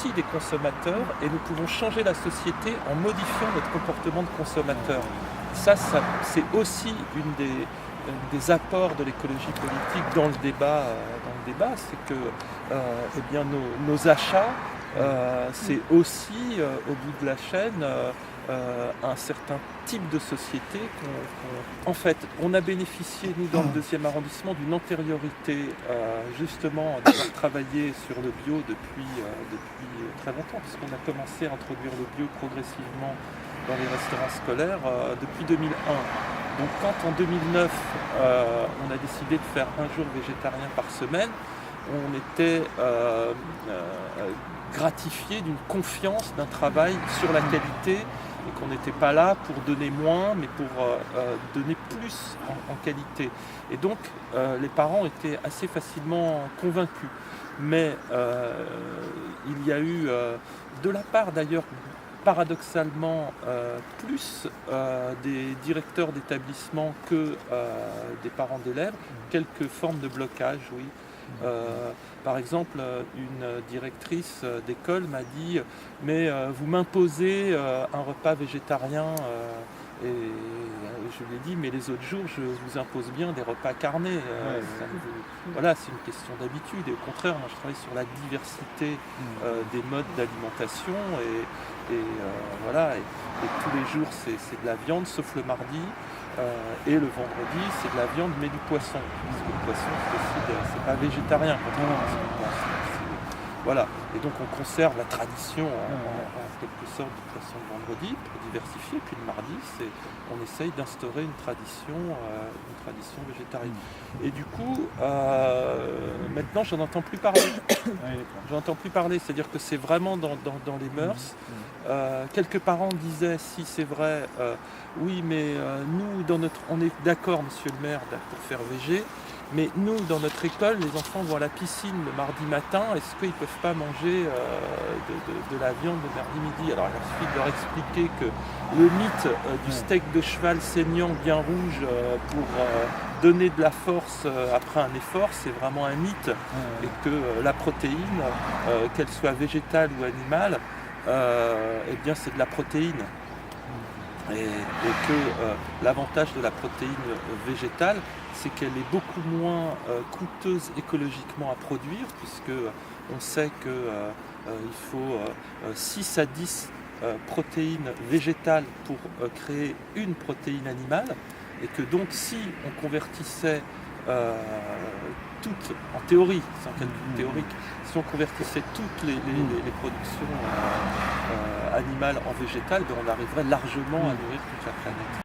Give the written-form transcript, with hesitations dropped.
partie des consommateurs et nous pouvons changer la société en modifiant notre comportement de consommateur. Ça c'est aussi des apports de l'écologie politique dans le débat, c'est que eh bien, nos achats, c'est aussi, au bout de la chaîne, un certain type de société en fait, on a bénéficié, nous, dans le 2e arrondissement, d'une antériorité, justement, d'avoir travaillé sur le bio depuis très longtemps, puisqu'on a commencé à introduire le bio progressivement dans les restaurants scolaires depuis 2001. Donc quand en 2009, on a décidé de faire un jour végétarien par semaine, on était gratifié d'une confiance, d'un travail sur la qualité, et qu'on n'était pas là pour donner moins, mais pour donner plus en qualité. Et donc les parents étaient assez facilement convaincus. Mais il y a eu, de la part d'ailleurs, paradoxalement, plus des directeurs d'établissement que des parents d'élèves, quelques formes de blocage, oui. Par exemple, une directrice d'école m'a dit « mais vous m'imposez un repas végétarien et je lui ai dit « mais les autres jours, je vous impose bien des repas carnés. Voilà, c'est une question d'habitude. Et au contraire, moi je travaille sur la diversité des modes d'alimentation et voilà, et tous les jours c'est de la viande, sauf le mardi. Et le vendredi, c'est de la viande, mais du poisson. Parce que le poisson, c'est pas végétarien, contrairement à ce qu'on pense. Voilà. Et donc, on conserve la tradition, en quelque sorte, du poisson le vendredi, pour diversifier. Puis le mardi, on essaye d'instaurer une tradition végétarienne. Et du coup, maintenant, j'en entends plus parler. J'en entends plus parler. C'est-à-dire que c'est vraiment dans les mœurs. Quelques parents disaient, si c'est vrai, oui, mais nous, on est d'accord, monsieur le maire, pour faire végé, mais nous, dans notre école, les enfants vont à la piscine le mardi matin, est-ce qu'ils ne peuvent pas manger de la viande le mardi midi? Alors il suffit de leur expliquer que le mythe du steak de cheval saignant bien rouge pour donner de la force après un effort, c'est vraiment un mythe, et que la protéine, qu'elle soit végétale ou animale, eh bien c'est de la protéine. Et que l'avantage de la protéine végétale, c'est qu'elle est beaucoup moins coûteuse écologiquement à produire, puisque on sait qu'il faut 6 à 10 protéines végétales pour créer une protéine animale, et que donc si on convertissait toutes, en théorie, c'est un calcul théorique, si on convertissait toutes les productions animales en végétales, on arriverait largement à nourrir toute la planète.